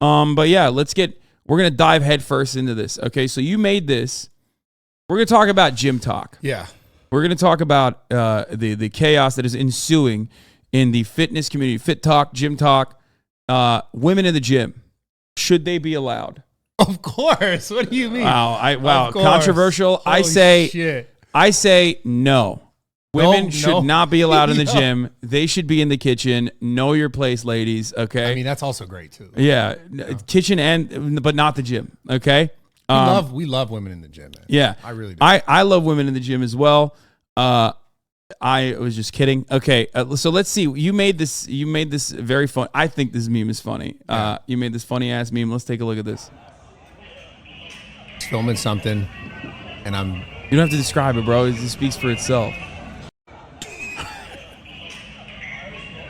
But yeah, we're going to dive headfirst into this. Okay, so you made this. We're going to talk about gym talk. Yeah. We're going to talk about the chaos that is ensuing in the fitness community. Fit talk, gym talk, women in the gym. Should they be allowed? Of course. What do you mean? Wow, controversial. Holy I say no. Women should not be allowed in the gym. They should be in the kitchen. Know your place, ladies. Okay. I mean, that's also great too. Yeah, kitchen but not the gym. Okay. We love women in the gym, man. Yeah, I really do. I love women in the gym as well. I was just kidding. Okay, so let's see. You made this very fun. I think this meme is funny. You made this funny ass meme. Let's take a look at this. Filming something, and You don't have to describe it, bro. It speaks for itself.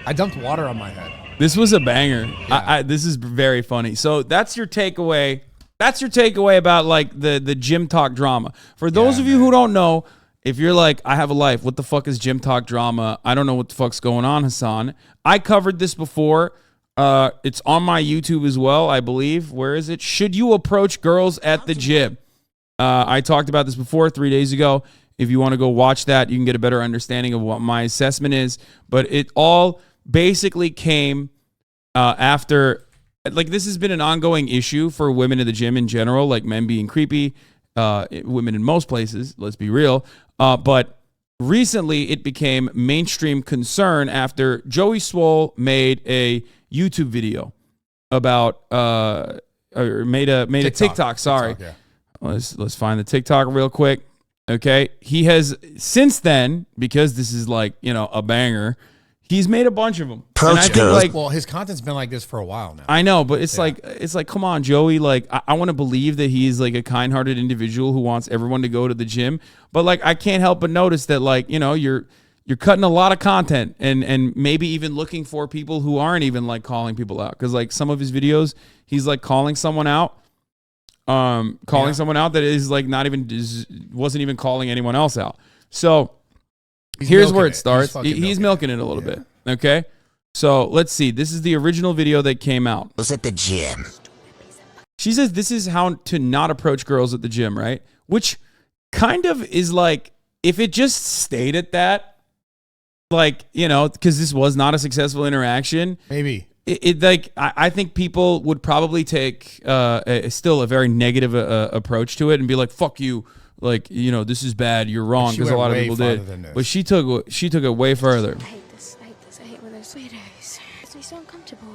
I dumped water on my head. This was a banger. Yeah. This is very funny. So that's your takeaway. That's your takeaway about like the gym talk drama. For those of you who don't know, if you're like, I have a life, what the fuck is gym talk drama? I don't know what the fuck's going on, Hassan. I covered this before. It's on my YouTube as well, I believe. Where is it? Should you approach girls at the gym? I talked about this before 3 days ago. If you want to go watch that, you can get a better understanding of what my assessment is. But it all basically came after, like, this has been an ongoing issue for women in the gym in general, like men being creepy, women in most places, let's be real. But recently it became mainstream concern after Joey Swole made a YouTube video about, or made a TikTok, sorry. TikTok, yeah. Let's find the TikTok real quick. Okay. He has since then, because this is like, a banger, he's made a bunch of them. And I think well, his content's been like this for a while now. I know, but it's like, come on, Joey. Like, I want to believe that he's like a kind-hearted individual who wants everyone to go to the gym. But like, I can't help but notice that, like, you're cutting a lot of content and maybe even looking for people who aren't even like calling people out. Because like some of his videos, he's like calling someone out, someone out that is like wasn't even calling anyone else out. So here's where it starts. He's milking it a little bit. Okay. So let's see. This is the original video that came out. Was at the gym. She says this is how to not approach girls at the gym, right? Which kind of is like, if it just stayed at that, like, because this was not a successful interaction. Maybe. I think people would probably take still a very negative approach to it and be like, fuck you. Like, this is bad. You're wrong, because a lot of people did. But she took it way further. I hate this. I hate when there's sweet days. It makes me so uncomfortable.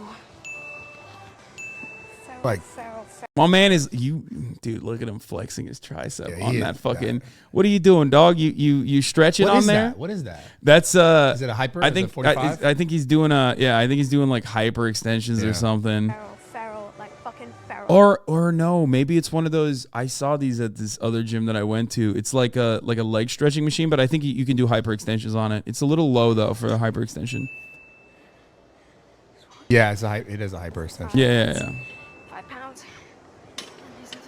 Like, my man dude, look at him flexing his tricep on that fucking. What are you doing, dog? You stretch it on there? What is that? That's Is it a hyper? I think I think he's doing like hyper extensions or something. Feral, like fucking feral. Or no, maybe it's one of those. I saw these at this other gym that I went to. It's like a leg stretching machine, but I think you can do hyper extensions on it. It's a little low though for a hyper extension. Yeah, it is a hyper extension. Yeah. 5 pounds.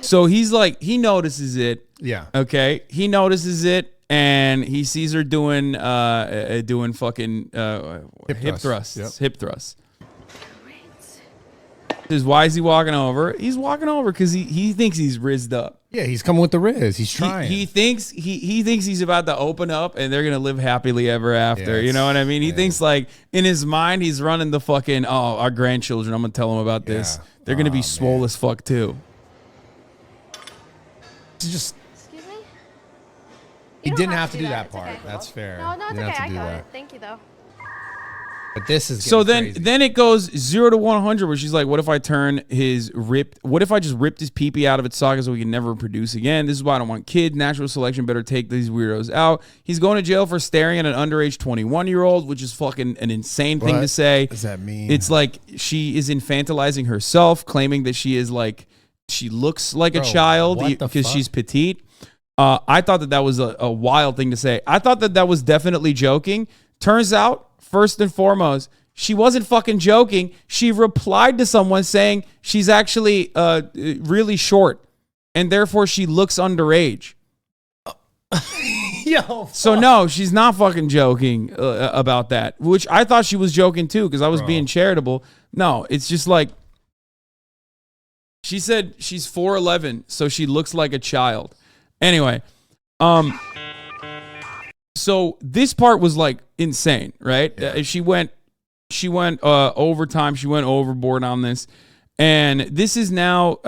So he's like, he notices it. Yeah. Okay. He notices it, and he sees her doing fucking hip thrusts. Yep. Hip thrusts. Says, why is he walking over? He's walking over because he thinks he's rizzed up. Yeah, he's coming with the Riz. He's trying. He thinks he's about to open up and they're gonna live happily ever after. Yes. You know what I mean? He thinks like in his mind he's running the fucking our grandchildren. I'm gonna tell them about this. They're gonna be swole as fuck too. Just Excuse me? he You didn't don't have to do that It's part. okay. That's fair. No, it's He didn't okay. have I to do got that. it. Thank you, though. But this is So crazy. then it goes 0 to 100 where she's like, what if I just ripped his pee-pee out of its socket so we can never produce again? This is why I don't want kids. Natural selection better take these weirdos out. He's going to jail for staring at an underage 21-year-old, which is fucking an insane thing to say. What does that mean? It's like she is infantilizing herself, claiming that she looks like a child because she's petite. I thought that was a wild thing to say. I thought that was definitely joking. Turns out, first and foremost, she wasn't fucking joking. She replied to someone saying she's actually really short, and therefore she looks underage. Yo. So no, she's not fucking joking about that, which I thought she was joking too because I was being charitable. No, it's just like She said she's 4'11", so she looks like a child. Anyway, so this part was like insane, right? Yeah. She went overtime. She went overboard on this, and this is now.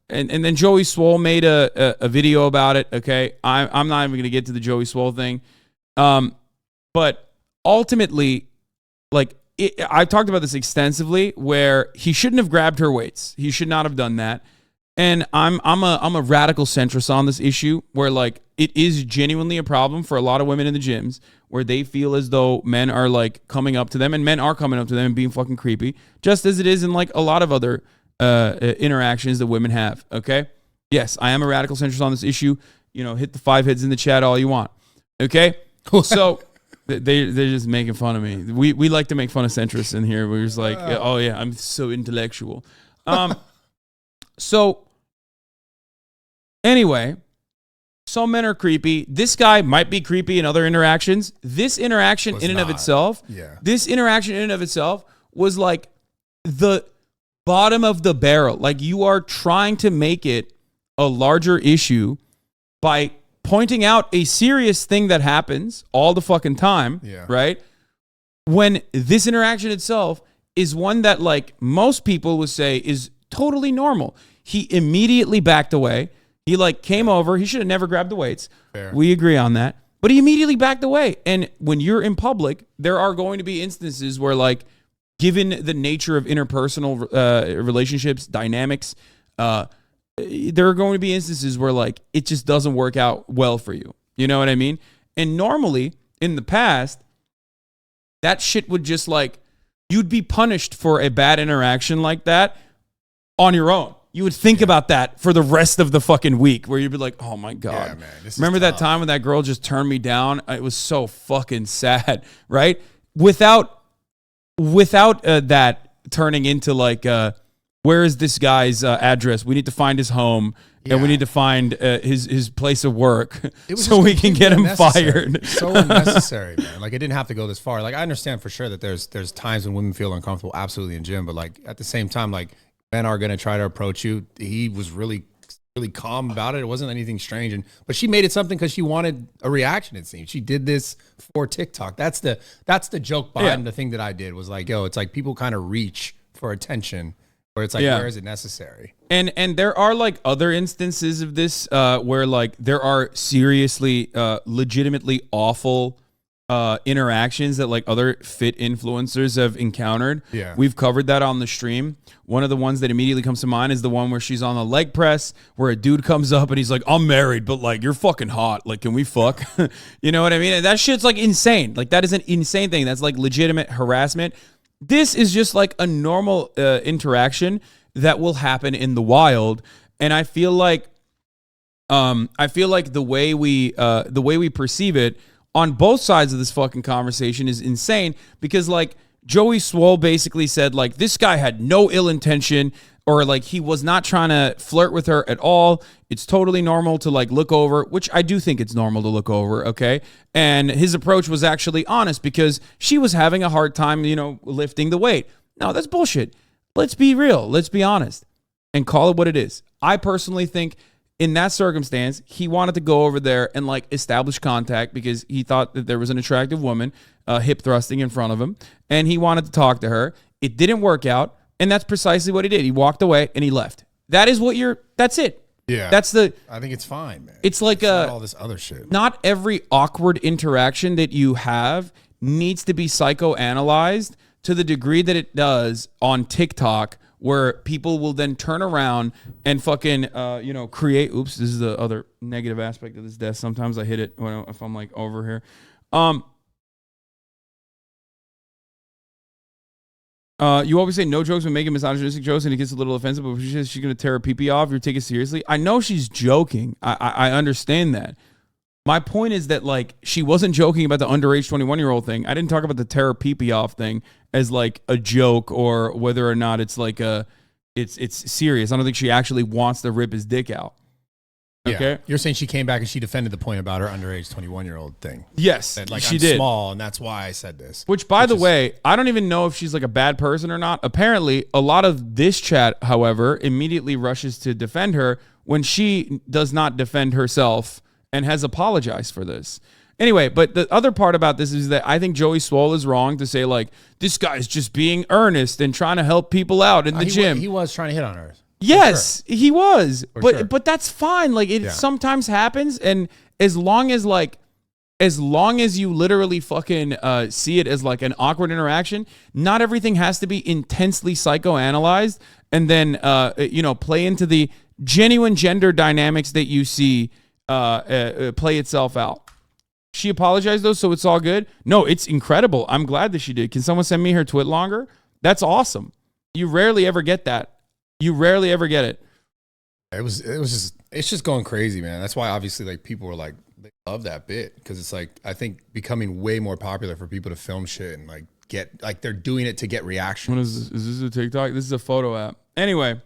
And then Joey Swole made a video about it. Okay, I'm not even gonna get to the Joey Swole thing, but ultimately, like I've talked about this extensively, where he shouldn't have grabbed her weights. He should not have done that. And I'm a radical centrist on this issue, where like it is genuinely a problem for a lot of women in the gyms, where they feel as though men are like coming up to them, and men are coming up to them and being fucking creepy, just as it is in like a lot of other interactions that women have. Okay, yes, I am a radical centrist on this issue. You know, hit the 5 hits in the chat all you want. Okay, so they're just making fun of me. We like to make fun of centrists in here. We're just like, oh yeah, I'm so intellectual. So anyway, some men are creepy. This guy might be creepy in other interactions. This interaction in and of itself, this interaction in and of itself was like the bottom of the barrel. Like, you are trying to make it a larger issue by pointing out a serious thing that happens all the fucking time, right? When this interaction itself is one that like most people would say is totally normal. He immediately backed away. He like came over. He should have never grabbed the weights. Fair. We agree on that. But he immediately backed away. And when you're in public, there are going to be instances where like, given the nature of interpersonal relationships, dynamics, there are going to be instances where like it just doesn't work out well for you. You know what I mean? And normally in the past, that shit would just like, you'd be punished for a bad interaction like that on your own. You would think about that for the rest of the fucking week, where you'd be like, oh my God. Yeah, man, remember that time when that girl just turned me down? It was so fucking sad, right? Without that turning into like, where is this guy's address? We need to find his home, and we need to find his place of work so we can get him fired. So unnecessary, man. Like, it didn't have to go this far. Like, I understand for sure that there's times when women feel uncomfortable, absolutely, in gym, but like at the same time, like, men are gonna try to approach you. He was really calm about it. It wasn't anything strange, but she made it something because she wanted a reaction. It seemed she did this for TikTok. That's the joke behind the thing that I did, was like, yo, it's like people kind of reach for attention, where it's like, where is it necessary? And there are like other instances of this where like there are seriously, legitimately awful interactions that like other fit influencers have encountered. Yeah, we've covered that on the stream. One of the ones that immediately comes to mind is the one where she's on the leg press, where a dude comes up and he's like, I'm married, but like, you're fucking hot. Like, can we fuck? You know what I mean? And that shit's like insane. Like, that is an insane thing. That's like legitimate harassment. This is just like a normal interaction that will happen in the wild. And I feel like the way we perceive it on both sides of this fucking conversation is insane, because like Joey Swole basically said like this guy had no ill intention, or like he was not trying to flirt with her at all. It's totally normal to like look over, which I do think it's normal to look over, okay? And his approach was actually honest, because she was having a hard time, you know, lifting the weight. No, that's bullshit. Let's be real. Let's be honest and call it what it is. I personally think in that circumstance, he wanted to go over there and like establish contact, because he thought that there was an attractive woman hip thrusting in front of him, and he wanted to talk to her. It didn't work out, and that's precisely what he did. He walked away and he left. That's it. Yeah. I think it's fine, man. It's like all this other shit. Not every awkward interaction that you have needs to be psychoanalyzed to the degree that it does on TikTok, where people will then turn around and fucking, create. Oops, this is the other negative aspect of this desk. Sometimes I hit it if I'm like over here. You always say no jokes when making misogynistic jokes, and it gets a little offensive, but if she says she's going to tear her pee-pee off, you take it seriously. I know she's joking. I understand that. My point is that like she wasn't joking about the underage 21-year-old thing. I didn't talk about the tear her pee-pee off thing as like a joke, or whether or not it's like it's serious. I don't think she actually wants to rip his dick out. Okay. You're saying she came back and she defended the point about her underage 21-year-old thing. Yes, That, like, she I'm did. small, and that's why I said this. Which, by the way, I don't even know if she's like a bad person or not. Apparently, a lot of this chat, however, immediately rushes to defend her when she does not defend herself and has apologized for this. Anyway, but the other part about this is that I think Joey Swole is wrong to say, like, this guy's just being earnest and trying to help people out in the gym. He was trying to hit on her. Yes, he was. Sure. But that's fine. Like, it sometimes happens, and as long as you literally fucking see it as like an awkward interaction, not everything has to be intensely psychoanalyzed and then play into the genuine gender dynamics that you see play itself out. She apologized though, so it's all good. No, it's incredible. I'm glad that she did. Can someone send me her twit longer? That's awesome. You rarely ever get that. You rarely ever get it. It's just going crazy, man. That's why obviously like people were like, they love that bit because it's like, I think becoming way more popular for people to film shit and like get, like they're doing it to get reactions. What is this? Is this a TikTok? This is a photo app. Anyway.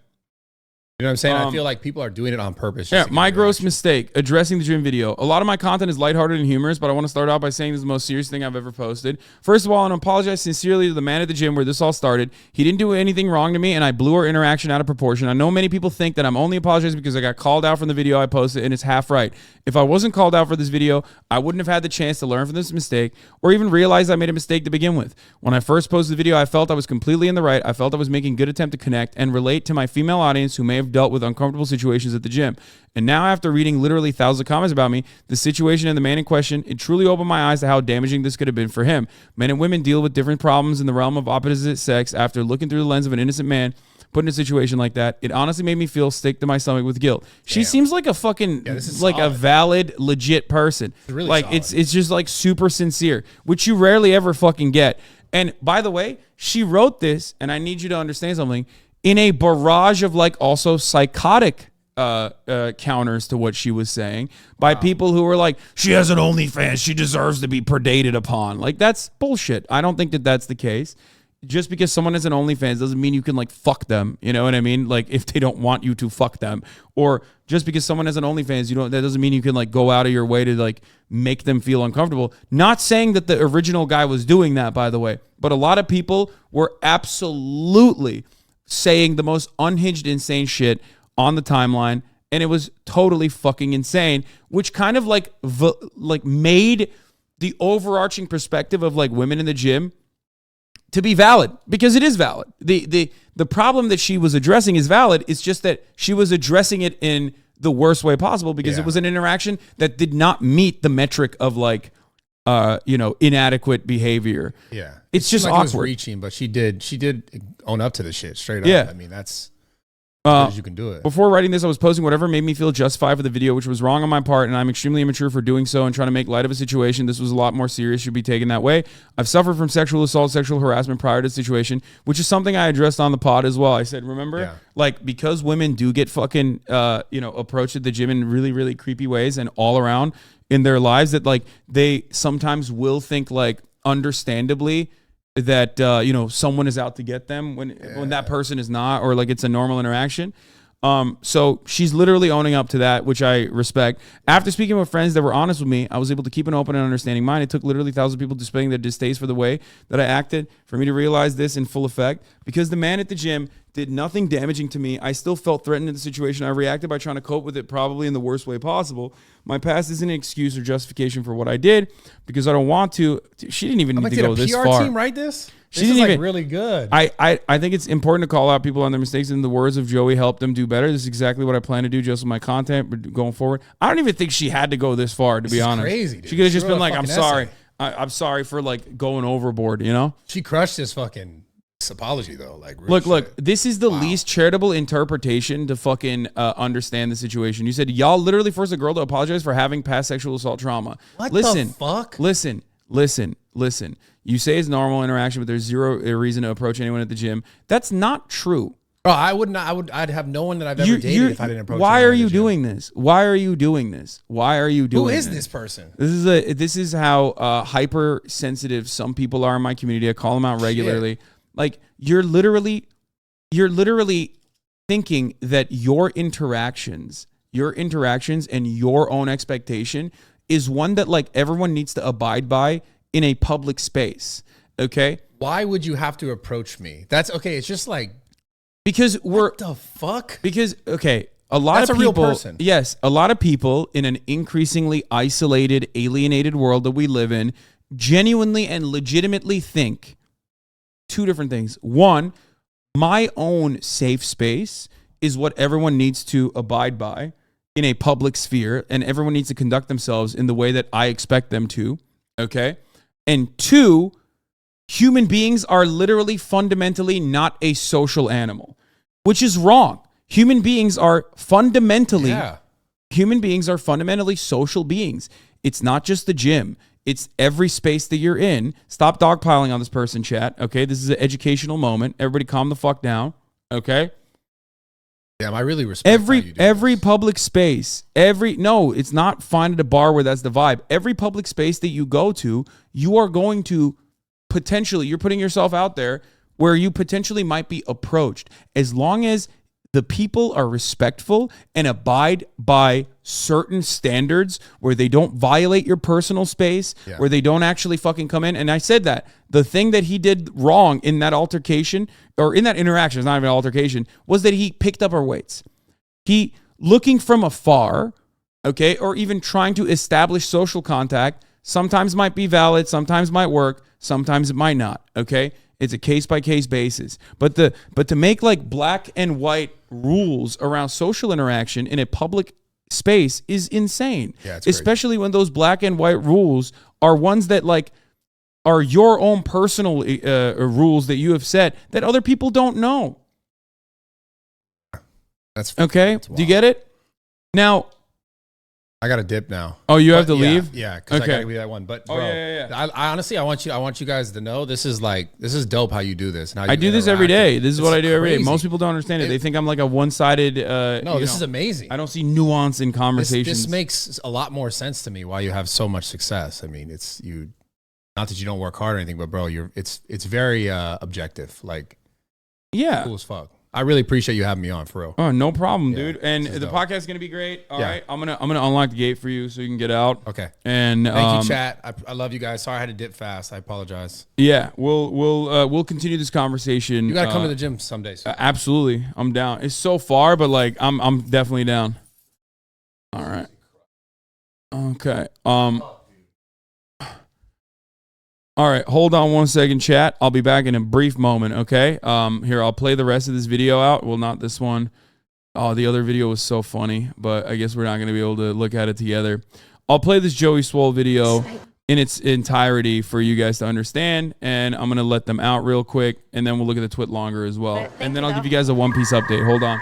You know what I'm saying? I feel like people are doing it on purpose. Yeah, my gross mistake, addressing the gym video. A lot of my content is lighthearted and humorous, but I want to start out by saying this is the most serious thing I've ever posted. First of all, I want to apologize sincerely to the man at the gym where this all started. He didn't do anything wrong to me, and I blew our interaction out of proportion. I know many people think that I'm only apologizing because I got called out from the video I posted, and it's half right. If I wasn't called out for this video, I wouldn't have had the chance to learn from this mistake or even realize I made a mistake to begin with. When I first posted the video, I felt I was completely in the right. I felt I was making a good attempt to connect and relate to my female audience who may have dealt with uncomfortable situations at the gym. And now, after reading literally thousands of comments about me, the situation and the man in question, it truly opened my eyes to how damaging this could have been for him. Men and women deal with different problems in the realm of opposite sex. After looking through the lens of an innocent man put in a situation like that, it honestly made me feel sick to my stomach with guilt. She seems like a fucking like a valid, legit person. It's really like solid. It's just like super sincere, which you rarely ever fucking get. And by the way, she wrote this, and I need you to understand something, in a barrage of like also psychotic counters to what she was saying by people who were like, she has an OnlyFans, she deserves to be predated upon. Like, that's bullshit. I don't think that that's the case. Just because someone has an OnlyFans doesn't mean you can like fuck them. You know what I mean? Like, if they don't want you to fuck them, or just because someone has an OnlyFans, that doesn't mean you can like go out of your way to like make them feel uncomfortable. Not saying that the original guy was doing that, by the way, but a lot of people were absolutely saying the most unhinged, insane shit on the timeline, and it was totally fucking insane, which kind of like made the overarching perspective of like women in the gym to be valid, because it is valid. The problem that she was addressing is valid. It's just that she was addressing it in the worst way possible because it was an interaction that did not meet the metric of like inadequate behavior. Yeah. It's just like awkward. It was reaching, but she did own up to the shit straight up. Yeah. I mean, that's as good as you can do it. Before writing this, I was posting whatever made me feel justified for the video, which was wrong on my part, and I'm extremely immature for doing so and trying to make light of a situation. This was a lot more serious, should be taken that way. I've suffered from sexual assault, sexual harassment prior to the situation, which is something I addressed on the pod as well. I said, remember, like, because women do get fucking, approached at the gym in really, really creepy ways and all around in their lives, that like they sometimes will think like understandably that someone is out to get them when that person is not, or like it's a normal interaction. So she's literally owning up to that, which I respect. After speaking with friends that were honest with me, I was able to keep an open and understanding mind. It took literally thousands of people displaying their distaste for the way that I acted for me to realize this in full effect. Because the man at the gym did nothing damaging to me, I still felt threatened in the situation. I reacted by trying to cope with it probably in the worst way possible. My past isn't an excuse or justification for what I did, because I don't want to. She didn't even need to go this far. Did a PR team write this? She this didn't is like even, really good. I think it's important to call out people on their mistakes. In the words of Joey, help them do better. This is exactly what I plan to do just with my content going forward. I don't even think she had to go this far, to be honest. Crazy, dude. She could have just been like, I'm sorry. I'm sorry for like going overboard, She crushed this fucking apology though. Like, really look, this is the least charitable interpretation to fucking understand the situation. You said y'all literally forced a girl to apologize for having past sexual assault trauma. What the fuck? Listen. You say it's normal interaction, but there's zero reason to approach anyone at the gym. That's not true. Bro, I'd have no one that I've ever dated if I didn't approach. Why are you doing this? Why are you doing this? Who is this person? This is how hypersensitive some people are in my community. I call them out regularly. Shit. Like, you're literally thinking that your interactions your interactions and your own expectation is one that like everyone needs to abide by in a public space. Okay? Why would you have to approach me? That's okay. It's just like, because what the fuck? Because, okay, a lot That's of a real people, person. yes, a lot of people in an increasingly isolated, alienated world that we live in genuinely and legitimately think two different things. One, my own safe space is what everyone needs to abide by in a public sphere, and everyone needs to conduct themselves in the way that I expect them to, okay? And two, human beings are literally fundamentally not a social animal, which is wrong. Human beings are fundamentally social beings. It's not just the gym. It's every space that you're in. Stop dogpiling on this person, chat. Okay, this is an educational moment. Everybody calm the fuck down. Okay? Damn, I really respect every public space. No, it's not fine at a bar where that's the vibe. Every public space that you go to, you are going to potentially, you're putting yourself out there where you potentially might be approached. As long as the people are respectful and abide by certain standards where they don't violate your personal space, where they don't actually fucking come in. And I said that the thing that he did wrong in that altercation or in that interaction, it's not even an altercation, was that he picked up our weights. He, looking from afar, okay, or even trying to establish social contact, sometimes might be valid, sometimes might work, sometimes it might not, okay? It's a case-by-case basis. But to make like black and white rules around social interaction in a public space is insane. Yeah, it's especially when those black and white rules are ones that like are your own personal rules that you have set that other people don't know. That's okay. That's do you get it? Now, I got to dip now. Oh, you have to leave? Yeah, because I got to be that one. But bro, I honestly, I want you guys to know this is dope how you do this. And how I do this every day. This is what I do every day. Most people don't understand it. They think I'm like a one-sided. No, this is amazing. I don't see nuance in conversations. This makes a lot more sense to me why you have so much success. I mean, it's you. Not that you don't work hard or anything, but bro, it's very objective. Like, yeah, cool as fuck. I really appreciate you having me on, for real. Oh, no problem, dude. And the podcast is gonna be great. All right, I'm gonna unlock the gate for you so you can get out. Okay. And thank you, chat. I love you guys. Sorry I had to dip fast. I apologize. Yeah, we'll continue this conversation. You gotta come to the gym someday. Absolutely, I'm down. It's so far, but like I'm definitely down. All right. Okay. All right, hold on one second, chat. I'll be back in a brief moment, okay? Here, I'll play the rest of this video out. Well, not this one. Oh, the other video was so funny, but I guess we're not going to be able to look at it together. I'll play this Joey Swole video in its entirety for you guys to understand, and I'm going to let them out real quick, and then we'll look at the twit longer as well. And then I'll give you guys a One Piece update. Hold on.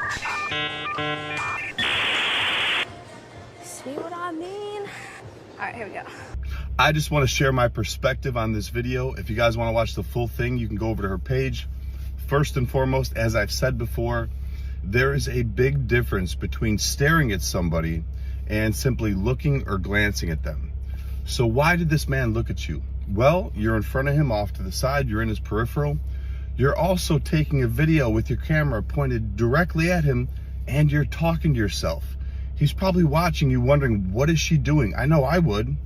See what I mean? All right, here we go. I just want to share my perspective on this video. If you guys want to watch the full thing, you can go over to her page. First and foremost, as I've said before, there is a big difference between staring at somebody and simply looking or glancing at them. So why did this man look at you? Well, you're in front of him off to the side, you're in his peripheral. You're also taking a video with your camera pointed directly at him, and you're talking to yourself. He's probably watching you wondering, what is she doing? I know I would.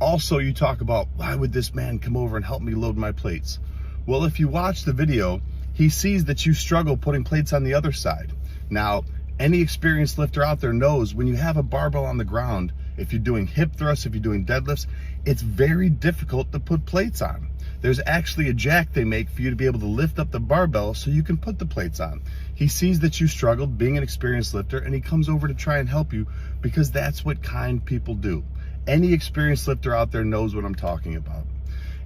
Also, you talk about, why would this man come over and help me load my plates? Well, if you watch the video, he sees that you struggle putting plates on the other side. Now, any experienced lifter out there knows when you have a barbell on the ground, if you're doing hip thrusts, if you're doing deadlifts, it's very difficult to put plates on. There's actually a jack they make for you to be able to lift up the barbell so you can put the plates on. He sees that you struggled being an experienced lifter, and he comes over to try and help you because that's what kind people do. Any experienced lifter out there knows what I'm talking about.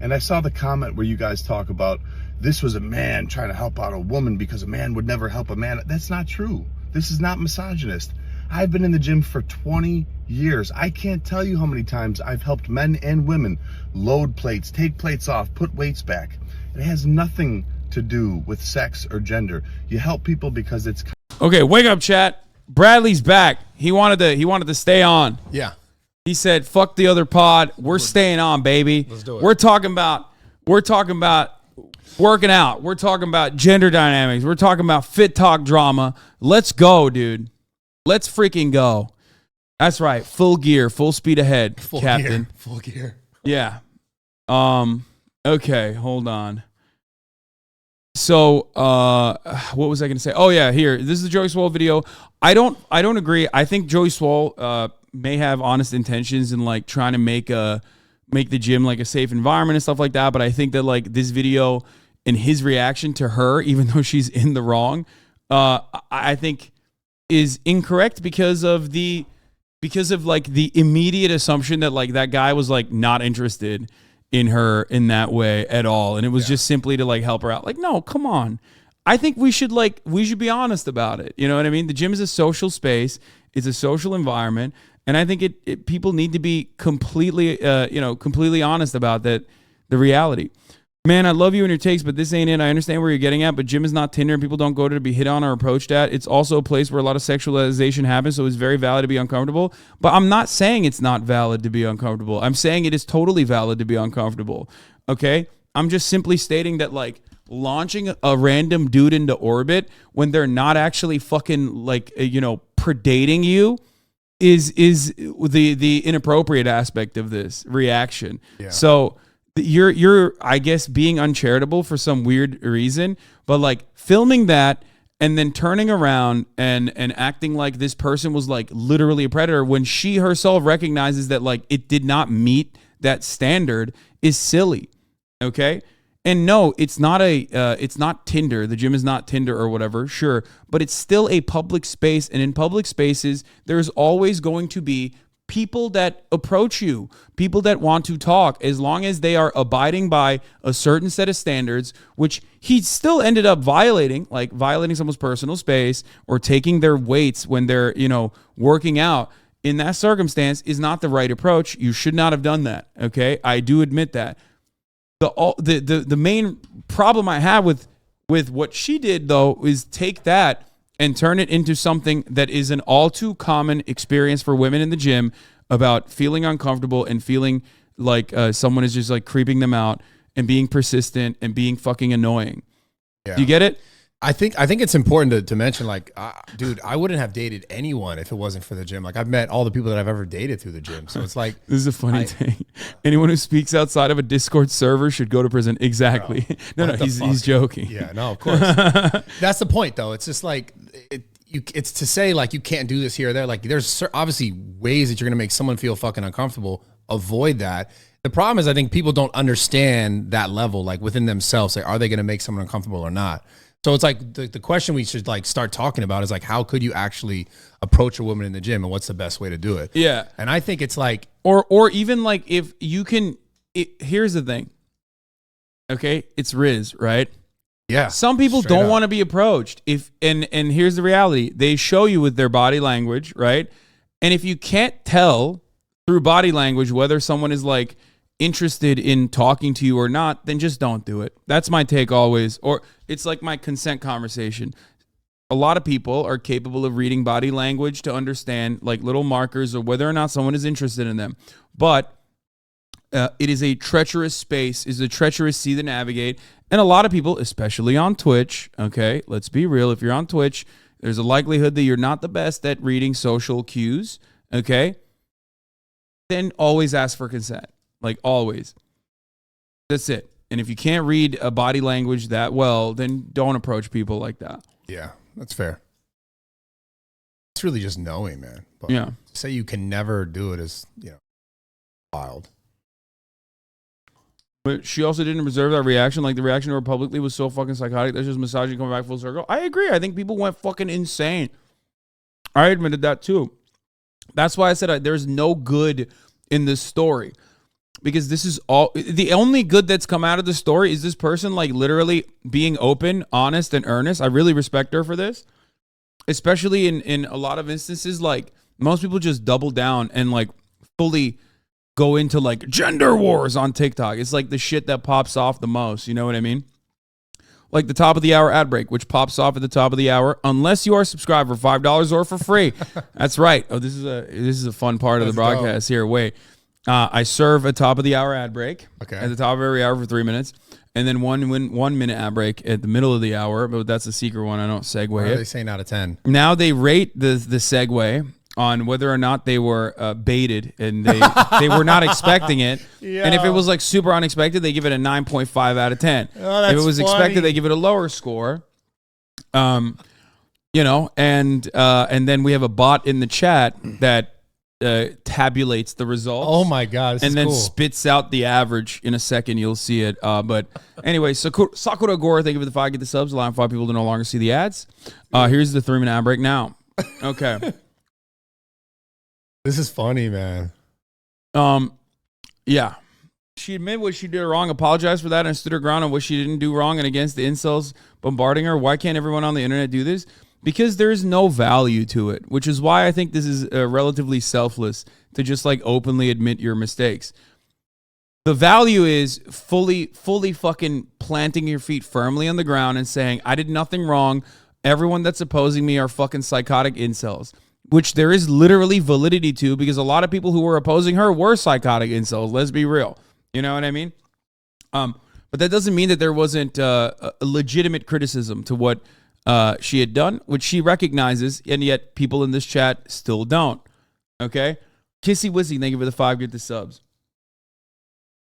And I saw the comment where you guys talk about this was a man trying to help out a woman because a man would never help a man. That's not true. This is not misogynist. I've been in the gym for 20 years. I can't tell you how many times I've helped men and women load plates, take plates off, put weights back. It has nothing to do with sex or gender. You help people because it's... Okay, wake up, chat. Bradley's back. He wanted to stay on. Yeah. He said, fuck the other pod. We're staying on, baby. Let's do it. We're talking about working out. We're talking about gender dynamics. We're talking about fit talk drama. Let's go, dude. Let's freaking go. That's right. Full gear, full speed ahead, Captain. Full gear. Yeah. Okay, hold on. So, what was I going to say? Oh yeah, here. This is the Joey Swole video. I don't agree. I think Joey Swole may have honest intentions in like trying to make the gym like a safe environment and stuff like that, but I think that like this video and his reaction to her, even though she's in the wrong, I think is incorrect because of like the immediate assumption that like that guy was like not interested in her in that way at all, and it was just simply to like help her out. Like, no, come on. I think we should be honest about it. You know what I mean? The gym is a social space. It's a social environment, and I think people need to be completely completely honest about that. The reality. Man, I love you and your takes, but this ain't it. I understand where you're getting at, but gym is not Tinder and people don't go to be hit on or approached at. It's also a place where a lot of sexualization happens, so it's very valid to be uncomfortable. But I'm not saying it's not valid to be uncomfortable. I'm saying it is totally valid to be uncomfortable. Okay? I'm just simply stating that like launching a random dude into orbit when they're not actually fucking like, predating you is the inappropriate aspect of this reaction. Yeah. So you're I guess being uncharitable for some weird reason, but like filming that and then turning around and acting like this person was like literally a predator when she herself recognizes that like it did not meet that standard is silly. Okay? And no, it's not Tinder. The gym is not Tinder or whatever, sure, but it's still a public space, and in public spaces there's always going to be people that approach you, people that want to talk, as long as they are abiding by a certain set of standards, which he still ended up violating, like violating someone's personal space or taking their weights when they're, working out. In that circumstance is not the right approach. You should not have done that. Okay. I do admit that. The main problem I have with what she did though is take that and turn it into something that is an all too common experience for women in the gym about feeling uncomfortable and feeling like someone is just like creeping them out and being persistent and being fucking annoying. Yeah. Do you get it? I think it's important to mention, like, dude, I wouldn't have dated anyone if it wasn't for the gym. Like, I've met all the people that I've ever dated through the gym. So it's like, this is a funny thing. Anyone who speaks outside of a Discord server should go to prison. Exactly. No, he's joking. Yeah, no, of course. That's the point, though. It's just like, it's to say like you can't do this here or there. Like, there's obviously ways that you're gonna make someone feel fucking uncomfortable. Avoid that. The problem is, I think people don't understand that level, like within themselves. Like, are they gonna make someone uncomfortable or not? So it's like the question we should like start talking about is like, how could you actually approach a woman in the gym and what's the best way to do it? Yeah. And I think it's like, or even like if you can, here's the thing. Okay. It's Riz, right? Yeah. Some people don't want to be approached. And here's the reality. They show you with their body language, right? And if you can't tell through body language whether someone is like interested in talking to you or not, then just don't do it. That's my take always. Or it's like my consent conversation. A lot of people are capable of reading body language to understand like little markers of whether or not someone is interested in them. But it is a treacherous space, is a treacherous sea to navigate. And a lot of people, especially on Twitch, okay, let's be real. If you're on Twitch, there's a likelihood that you're not the best at reading social cues, okay? Then always ask for consent. Like, always. That's it. And if you can't read a body language that well, then don't approach people like that. Yeah, that's fair. It's really just knowing, man. But yeah. To say you can never do it is, wild. But she also didn't reserve that reaction. Like, the reaction to her publicly was so fucking psychotic. That's just misogyny coming back full circle. I agree. I think people went fucking insane. I admitted that too. That's why I said there's no good in this story. Because this is all, the only good that's come out of the story is this person like literally being open, honest, and earnest. I really respect her for this. Especially in a lot of instances, like most people just double down and like fully go into like gender wars on TikTok. It's like the shit that pops off the most. You know what I mean? Like the top of the hour ad break, which pops off at the top of the hour, unless you are subscribed for $5 or for free. That's right. Oh, this is a fun part of the broadcast here. Wait. I serve a top of the hour ad break at the top of every hour for 3 minutes. and then 1 minute ad break at the middle of the hour. But that's a secret one. I don't segue What it. are they saying out of 10? Now they rate the segue on whether or not they were baited and they were not expecting it. Yeah. And if it was like super unexpected, they give it a 9.5 out of 10. Oh, that's if it was funny. expected, they give it a lower score. You know, and then we have a bot in the chat that tabulates the results. Oh my God. This and is then cool. spits out the average in a second. You'll see it. But anyway, Sakura Gore, thank you for the 5. Get the subs, allowing 5 people to no longer see the ads. Here's the 3 minute ad break now. Okay. This is funny, man. Yeah. She admitted what she did wrong, apologized for that, and stood her ground on what she didn't do wrong and against the incels bombarding her. Why can't everyone on the internet do this? Because there is no value to it, which is why I think this is relatively selfless to just like openly admit your mistakes. The value is fully fucking planting your feet firmly on the ground and saying, I did nothing wrong. Everyone that's opposing me are fucking psychotic incels, which there is literally validity to because a lot of people who were opposing her were psychotic incels. Let's be real. You know what I mean? But that doesn't mean that there wasn't a legitimate criticism to what she had done, which she recognizes, and yet people in this chat still don't. Okay? Kissy Wissy, thank you for the 5. Get the subs.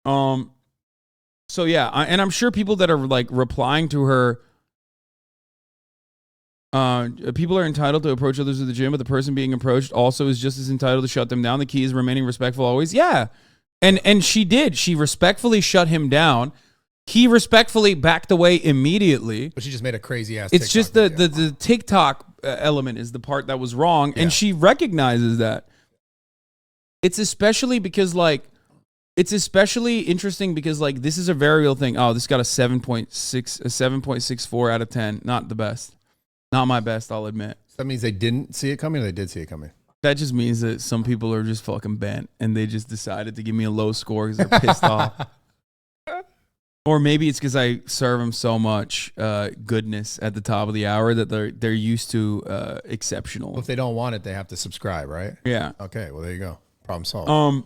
So yeah, and I'm sure people that are like replying to her, people are entitled to approach others at the gym, but the person being approached also is just as entitled to shut them down. The key is remaining respectful always. Yeah. And she did. She respectfully shut him down. He respectfully backed away immediately. But she just made a crazy ass. It's TikTok just video. the TikTok element is the part that was wrong, Yeah. and she recognizes that. It's especially interesting because like this is a very real thing. Oh, this got a 7.64 out of 10. Not the best. Not my best, I'll admit. That means they didn't see it coming, or they did see it coming. That just means that some people are just fucking bent and they just decided to give me a low score because they're pissed off. Or maybe it's because I serve them so much goodness at the top of the hour that they're used to exceptional. Well, if they don't want it, they have to subscribe, right? Yeah. Okay, well, there you go. Problem solved.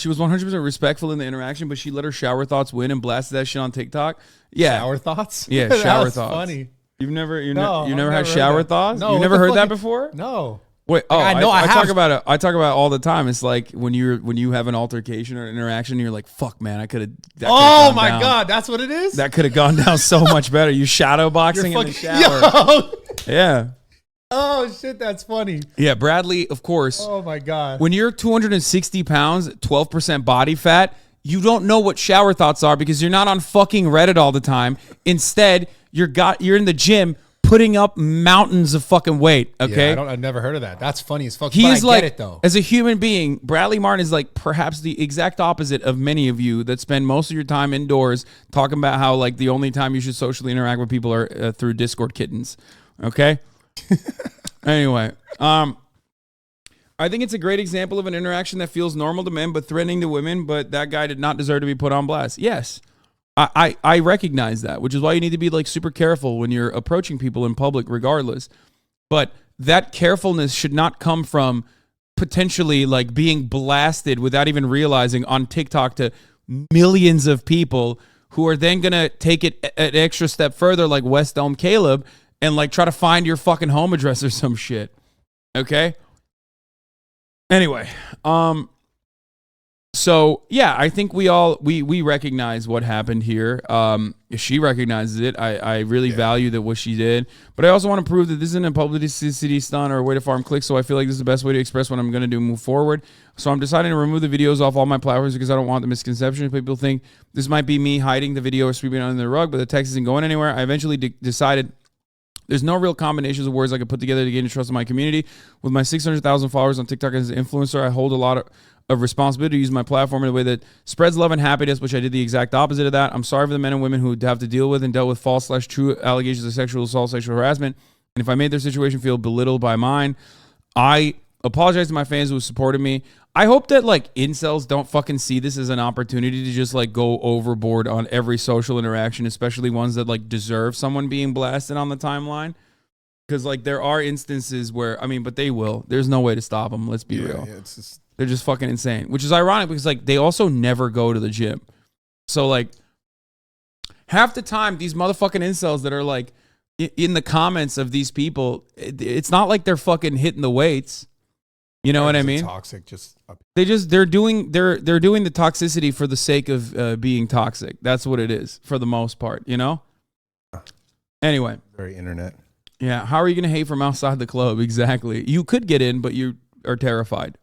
She was 100% respectful in the interaction, but she let her shower thoughts win and blasted that shit on TikTok. Yeah. Shower thoughts? Yeah, That shower was thoughts. funny. You've never No, had heard shower that. thoughts? No, You what never the heard fuck that is- before? No. Wait, oh, I know I talk have. about it. I talk about it all the time. It's like when you have an altercation or an interaction, you're like, "Fuck, man, I could have." Oh my God, that's what it is? that could have gone down so much better. You shadow boxing in the shower. Yo! Yeah, Oh shit, that's funny. yeah. Bradley, of course. Oh my God. When you're 260 pounds, 12% body fat, you don't know what shower thoughts are because you're not on fucking Reddit all the time. Instead, you're in the gym putting up mountains of fucking weight. Okay. Yeah, I've never heard of that. That's funny as fuck. He but is I like, get it though. as a human being, Bradley Martin is like perhaps the exact opposite of many of you that spend most of your time indoors talking about how like the only time you should socially interact with people are through Discord kittens. Okay. Anyway, I think it's a great example of an interaction that feels normal to men but threatening to women. But that guy did not deserve to be put on blast. Yes. I recognize that, which is why you need to be like super careful when you're approaching people in public regardless. But that carefulness should not come from potentially like being blasted without even realizing on TikTok to millions of people who are then going to take it an extra step further like West Elm Caleb and like try to find your fucking home address or some shit. Okay? Anyway, so yeah, I think we recognize what happened here. She recognizes it. I really value that what she did, but I also want to prove that this isn't a publicity stunt or a way to farm clicks. So I feel like this is the best way to express what I'm going to do move forward. So I'm deciding to remove the videos off all my platforms because I don't want the misconception. People think this might be me hiding the video or sweeping it under the rug, but the text isn't going anywhere. I eventually decided there's no real combinations of words I could put together to gain the trust of my community. With my 600,000 followers on TikTok as an influencer, I hold a lot of responsibility to use my platform in a way that spreads love and happiness, which I did the exact opposite of that. I'm sorry for the men and women who have to deal with and dealt with false/true allegations of sexual assault, sexual harassment. And if I made their situation feel belittled by mine, I apologize to my fans who supported me. I hope that like incels don't fucking see this as an opportunity to just like go overboard on every social interaction, especially ones that like deserve someone being blasted on the timeline. Because like there are instances where, I mean, but they will. There's no way to stop them. Let's be real. Yeah, it's just, They're just fucking insane, which is ironic because like they also never go to the gym. So like half the time these motherfucking incels that are like in the comments of these people, it's not like they're fucking hitting the weights. You know what I mean? Toxic, they're doing the toxicity for the sake of being toxic. That's what it is for the most part, you know? Anyway. Very internet. Yeah, how are you going to hate from outside the club? Exactly. You could get in, but you are terrified.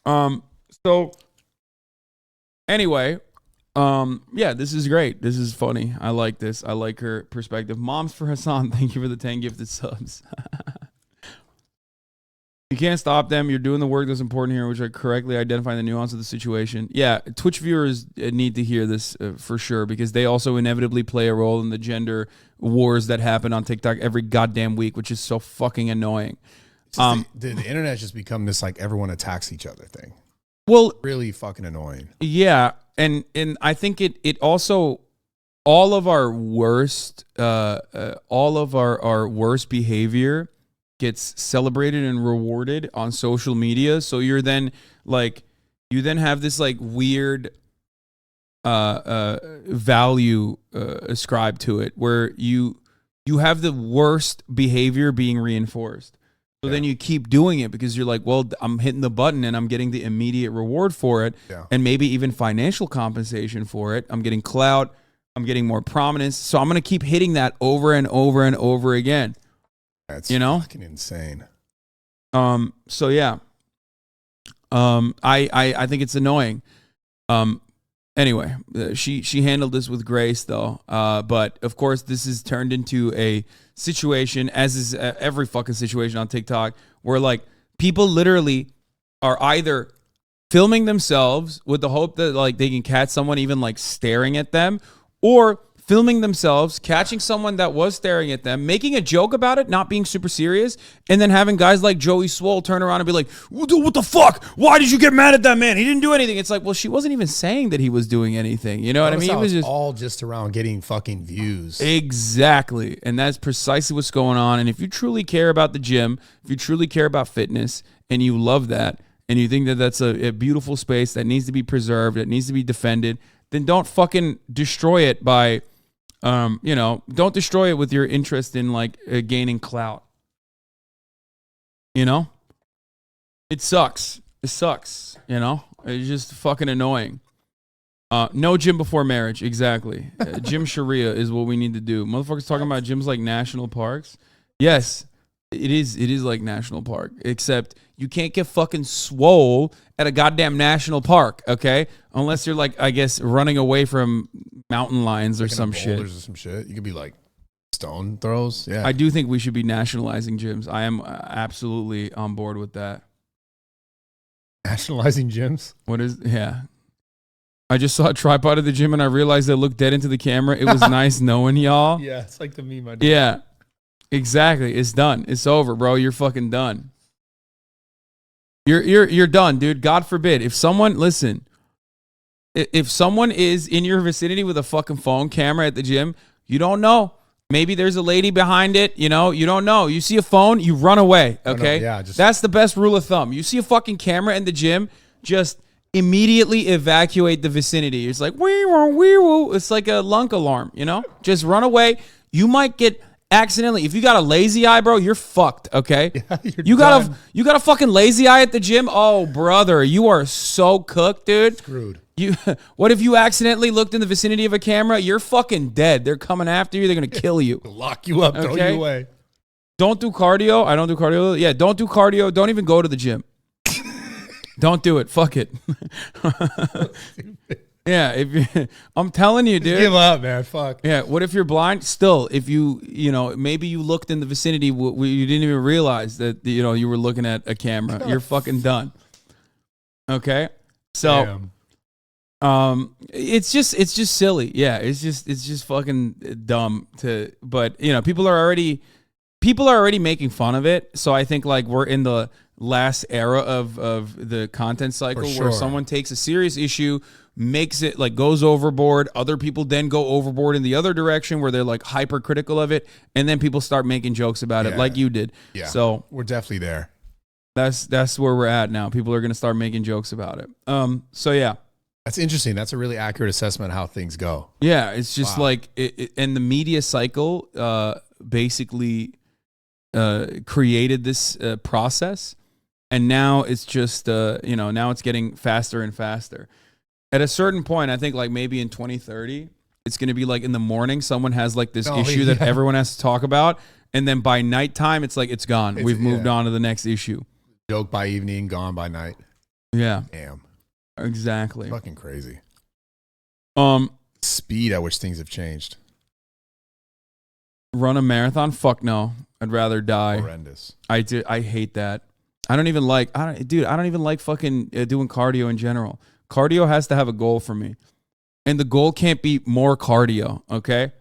So anyway, yeah, this is great. This is funny. I like this. I like her perspective. Moms for Hassan, thank you for the 10 gifted subs. You can't stop them. You're doing the work that's important here, which are correctly identifying the nuance of the situation. Yeah, Twitch viewers need to hear this for sure because they also inevitably play a role in the gender wars that happen on TikTok every goddamn week, which is so fucking annoying. The internet just become this like everyone attacks each other thing. Well, really fucking annoying. Yeah, and I think it also all of our worst behavior gets celebrated and rewarded on social media. So you then have this like weird value ascribed to it where you have the worst behavior being reinforced. So then you keep doing it because you're like, well, I'm hitting the button and I'm getting the immediate reward for it, and maybe even financial compensation for it. I'm getting clout. I'm getting more prominence. So I'm going to keep hitting that over and over and over again. That's fucking insane. So yeah. I think it's annoying. Anyway, she handled this with grace though. But of course this is turned into a situation, as is every fucking situation on TikTok, where like people literally are either filming themselves with the hope that like they can catch someone even like staring at them, or filming themselves, catching someone that was staring at them, making a joke about it, not being super serious, and then having guys like Joey Swole turn around and be like, what the fuck? Why did you get mad at that man? He didn't do anything. It's like, well, she wasn't even saying that he was doing anything. You know what I mean? It was just all just around getting fucking views. Exactly. And that's precisely what's going on. And if you truly care about the gym, if you truly care about fitness, and you love that, and you think that that's a beautiful space that needs to be preserved, that needs to be defended, then don't fucking destroy it by... don't destroy it with your interest in like gaining clout. You know, it sucks. It sucks. You know, it's just fucking annoying. No gym before marriage. Exactly. Gym Sharia is what we need to do. Motherfuckers talking about gyms like national parks. Yes, it is. It is like national park, except you can't get fucking swole at a goddamn national park, okay? Unless you're like, I guess, running away from mountain lions or some shit. Or some shit. You could be like stone throws. Yeah. I do think we should be nationalizing gyms. I am absolutely on board with that. Nationalizing gyms? Yeah. I just saw a tripod at the gym and I realized I looked dead into the camera. It was nice knowing y'all. Yeah, it's like the meme I did. Yeah, exactly. It's done. It's over, bro. You're fucking done. You're done, dude. God forbid. If someone is in your vicinity with a fucking phone camera at the gym, you don't know. Maybe there's a lady behind it, you know, you don't know. You see a phone, you run away, okay? Yeah, that's the best rule of thumb. You see a fucking camera in the gym, just immediately evacuate the vicinity. It's like, wee-woo. It's like a lunk alarm, you know? Just run away. You might get accidentally, if you got a lazy eye, bro, you're fucked, okay? Yeah, you got a fucking lazy eye at the gym? Oh, brother, you are so cooked, dude. Screwed. What if you accidentally looked in the vicinity of a camera? You're fucking dead. They're coming after you. They're going to kill you. Lock you up, throw you away. Don't do cardio. I don't do cardio. Yeah, don't do cardio. Don't even go to the gym. Don't do it. Fuck it. Yeah, I'm telling you, dude. Give up, man. Fuck. Yeah, what if you're blind? Still, if maybe you looked in the vicinity, you didn't even realize that, you were looking at a camera. You're fucking done. Okay? So, it's just silly. Yeah, it's just fucking dumb but people are already making fun of it. So I think like we're in the last era of the content cycle where someone takes a serious issue, makes it like goes overboard. Other people then go overboard in the other direction where they're like hypercritical of it, and then people start making jokes about it, like you did. Yeah. So we're definitely there. That's where we're at now. People are gonna start making jokes about it. So yeah. That's interesting. That's a really accurate assessment of how things go. Yeah, it's just Wow. like and the media cycle basically created this process, and now it's just now it's getting faster and faster. At a certain point, I think like maybe in 2030, it's going to be like in the morning, someone has like this issue that everyone has to talk about, and then by nighttime, it's like it's gone. We've moved on to the next issue. Joke by evening, gone by night. Yeah, Damn, exactly. fucking crazy. Speed at which things have changed. Run a marathon? Fuck no. I'd rather die. Horrendous. I hate that. I don't even like fucking doing cardio in general. Cardio has to have a goal for me. And the goal can't be more cardio, okay?